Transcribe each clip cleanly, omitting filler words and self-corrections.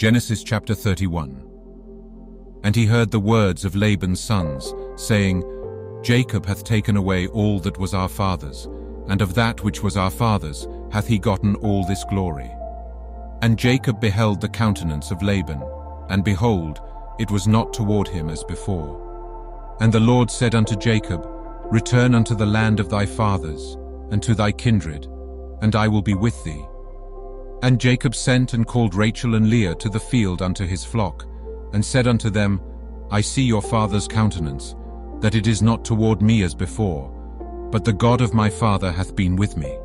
Genesis chapter 31. And he heard the words of Laban's sons, saying, Jacob hath taken away all that was our father's, and of that which was our father's hath he gotten all this glory. And Jacob beheld the countenance of Laban, and behold, it was not toward him as before. And the Lord said unto Jacob, Return unto the land of thy fathers, and to thy kindred, and I will be with thee. And Jacob sent and called Rachel and Leah to the field unto his flock, and said unto them, I see your father's countenance, that it is not toward me as before, but the God of my father hath been with me.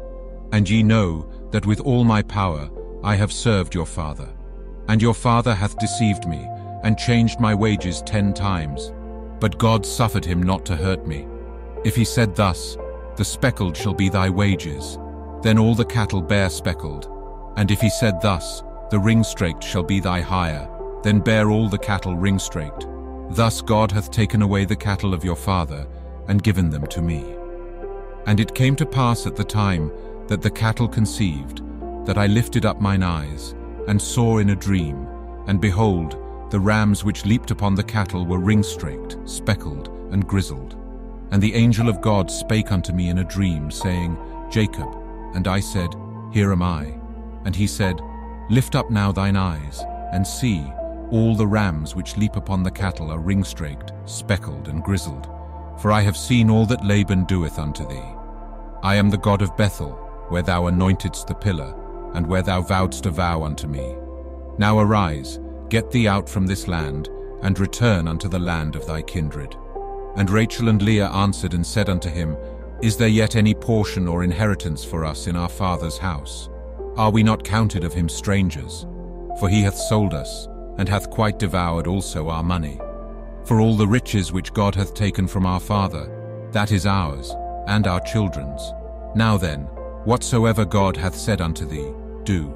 And ye know that with all my power I have served your father. And your father hath deceived me, and changed my wages 10 times. But God suffered him not to hurt me. If he said thus, The speckled shall be thy wages, then all the cattle bear speckled. And if he said thus, The ring-straked shall be thy hire, then bear all the cattle ring-straked. Thus God hath taken away the cattle of your father, and given them to me. And it came to pass at the time that the cattle conceived, that I lifted up mine eyes, and saw in a dream, and behold, the rams which leaped upon the cattle were ring-straked, speckled, and grizzled. And the angel of God spake unto me in a dream, saying, Jacob. And I said, Here am I. And he said, Lift up now thine eyes, and see, all the rams which leap upon the cattle are ring-straked, speckled, and grizzled. For I have seen all that Laban doeth unto thee. I am the God of Bethel, where thou anointedst the pillar, and where thou vowedst a vow unto me. Now arise, get thee out from this land, and return unto the land of thy kindred. And Rachel and Leah answered and said unto him, Is there yet any portion or inheritance for us in our father's house? Are we not counted of him strangers? For he hath sold us, and hath quite devoured also our money. For all the riches which God hath taken from our father, that is ours, and our children's. Now then, whatsoever God hath said unto thee, do.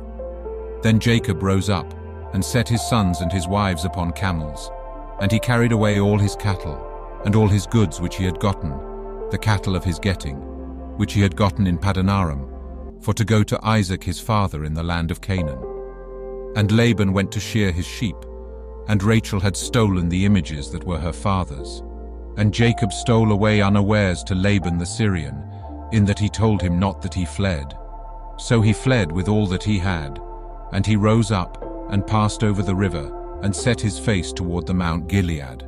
Then Jacob rose up, and set his sons and his wives upon camels. And he carried away all his cattle, and all his goods which he had gotten, the cattle of his getting, which he had gotten in Padanaram, for to go to Isaac his father in the land of Canaan. And Laban went to shear his sheep, and Rachel had stolen the images that were her father's. And Jacob stole away unawares to Laban the Syrian, in that he told him not that he fled. So he fled with all that he had, and he rose up, and passed over the river, and set his face toward the Mount Gilead.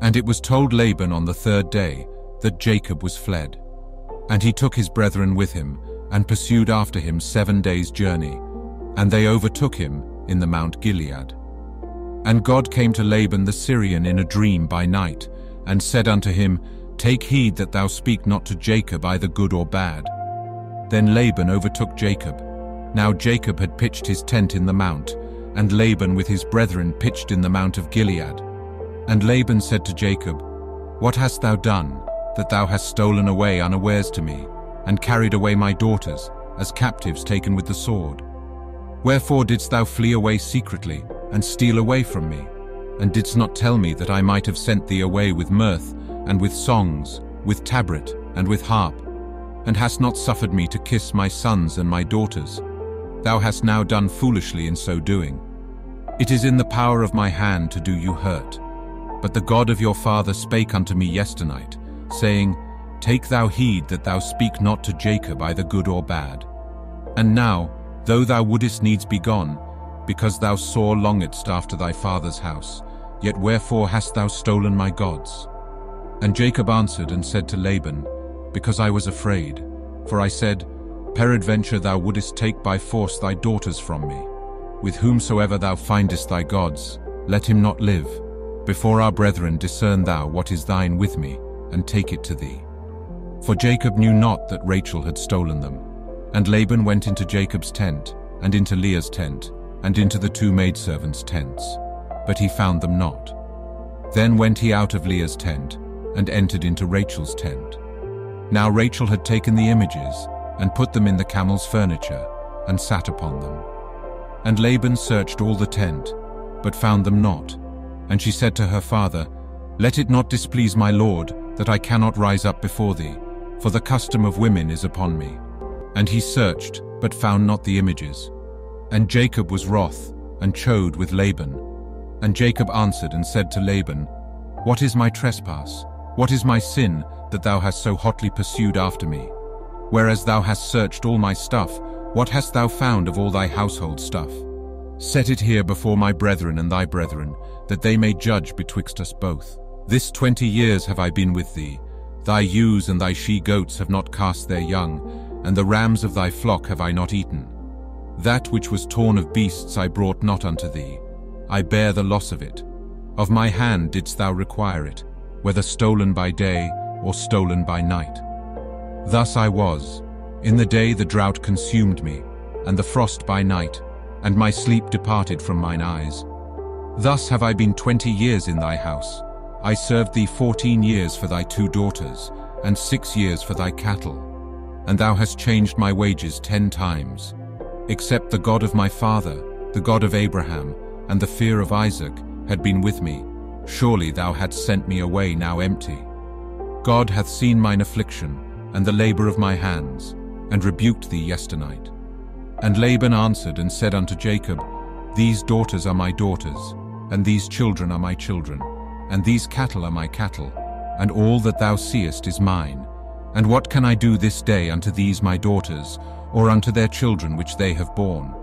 And it was told Laban on the 3rd day that Jacob was fled. And he took his brethren with him, and pursued after him 7 days' journey, and they overtook him in the Mount Gilead. And God came to Laban the Syrian in a dream by night, and said unto him, Take heed that thou speak not to Jacob either good or bad. Then Laban overtook Jacob. Now Jacob had pitched his tent in the mount, and Laban with his brethren pitched in the Mount of Gilead. And Laban said to Jacob, What hast thou done, that thou hast stolen away unawares to me, and carried away my daughters, as captives taken with the sword? Wherefore didst thou flee away secretly, and steal away from me, and didst not tell me that I might have sent thee away with mirth, and with songs, with tabret, and with harp, and hast not suffered me to kiss my sons and my daughters? Thou hast now done foolishly in so doing. It is in the power of my hand to do you hurt. But the God of your father spake unto me yesternight, saying, Take thou heed that thou speak not to Jacob either good or bad. And now, though thou wouldest needs be gone, because thou sore longedst after thy father's house, yet wherefore hast thou stolen my gods? And Jacob answered and said to Laban, Because I was afraid. For I said, Peradventure thou wouldest take by force thy daughters from me. With whomsoever thou findest thy gods, let him not live. Before our brethren discern thou what is thine with me, and take it to thee. For Jacob knew not that Rachel had stolen them. And Laban went into Jacob's tent, and into Leah's tent, and into the 2 maidservants' tents. But he found them not. Then went he out of Leah's tent, and entered into Rachel's tent. Now Rachel had taken the images, and put them in the camel's furniture, and sat upon them. And Laban searched all the tent, but found them not. And she said to her father, Let it not displease my lord, that I cannot rise up before thee, for the custom of women is upon me. And he searched, but found not the images. And Jacob was wroth, and chode with Laban. And Jacob answered and said to Laban, "What is my trespass? What is my sin, that thou hast so hotly pursued after me? Whereas thou hast searched all my stuff, what hast thou found of all thy household stuff? Set it here before my brethren and thy brethren, that they may judge betwixt us both. This 20 years have I been with thee. Thy ewes and thy she-goats have not cast their young, and the rams of thy flock have I not eaten. That which was torn of beasts I brought not unto thee. I bear the loss of it. Of my hand didst thou require it, whether stolen by day or stolen by night. Thus I was. In the day the drought consumed me, and the frost by night, and my sleep departed from mine eyes. Thus have I been 20 years in thy house. I served thee 14 years for thy 2 daughters, and 6 years for thy cattle. And thou hast changed my wages 10 times. Except the God of my father, the God of Abraham, and the fear of Isaac, had been with me, surely thou hadst sent me away now empty. God hath seen mine affliction, and the labor of my hands, and rebuked thee yesternight. And Laban answered and said unto Jacob, These daughters are my daughters, and these children are my children, and these cattle are my cattle, and all that thou seest is mine. And what can I do this day unto these my daughters, or unto their children which they have borne?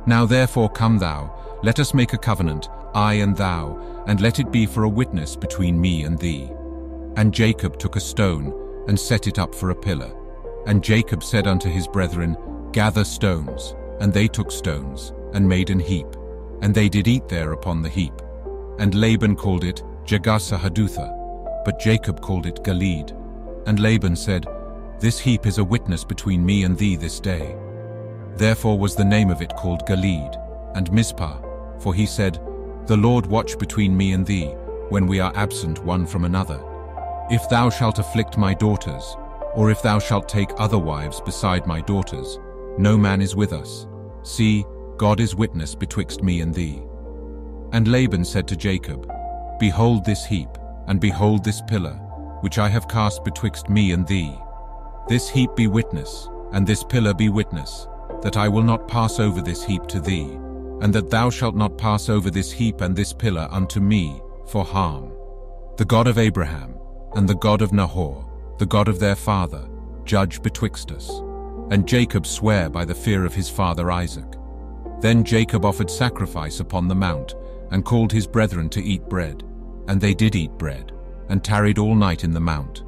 Now therefore come thou, let us make a covenant, I and thou, and let it be for a witness between me and thee. And Jacob took a stone, and set it up for a pillar. And Jacob said unto his brethren, Gather stones. And they took stones, and made an heap. And they did eat there upon the heap. And Laban called it Jegar-sahadutha, but Jacob called it Gilead. And Laban said, This heap is a witness between me and thee this day. Therefore was the name of it called Gilead, and Mizpah, for he said, The Lord watch between me and thee, when we are absent one from another. If thou shalt afflict my daughters, or if thou shalt take other wives beside my daughters, no man is with us. See, God is witness betwixt me and thee. And Laban said to Jacob, Behold this heap, and behold this pillar, which I have cast betwixt me and thee. This heap be witness, and this pillar be witness, that I will not pass over this heap to thee, and that thou shalt not pass over this heap and this pillar unto me for harm. The God of Abraham, and the God of Nahor, the God of their father, judge betwixt us. And Jacob sware by the fear of his father Isaac. Then Jacob offered sacrifice upon the mount, and called his brethren to eat bread. And they did eat bread, and tarried all night in the mount.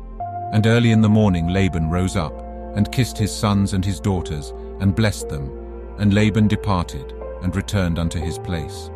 And early in the morning Laban rose up, and kissed his sons and his daughters, and blessed them. And Laban departed, and returned unto his place.